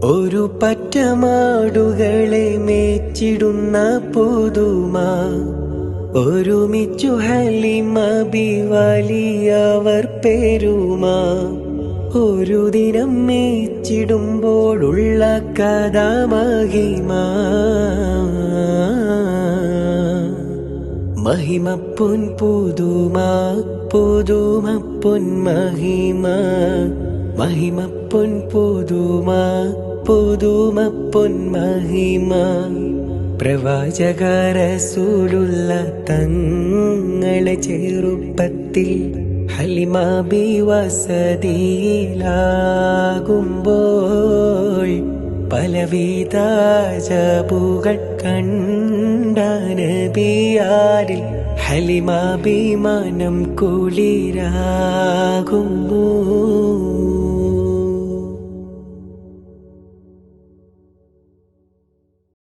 ഒരു പറ്റമാടുകളെ മേച്ചിടുന്ന പുതുമ ഒരുമിച്ചു ഹലിമ ബിവലിയവർ പെരുമ ഒരു ദിനം മേച്ചിടുമ്പോഴുള്ള കഥ മഹിമ മഹിമപ്പൊൻ പുതുമ പുതുമപ്പൊൻ മഹിമ മഹിമപ്പൊൻ പുതുമ പുതുമപ്പൊൻ മഹിമ പ്രവാചക റസൂലുള്ള തങ്ങളെ ചെറുപ്പത്തിൽ ഹലിമ ബി വസതിയിലാകുമ്പോൾ പലവിധ അജബുകൾ കണ്ട നബിയാരിൽ ഹലിമ ബി മനം കുളിരാകുന്നു.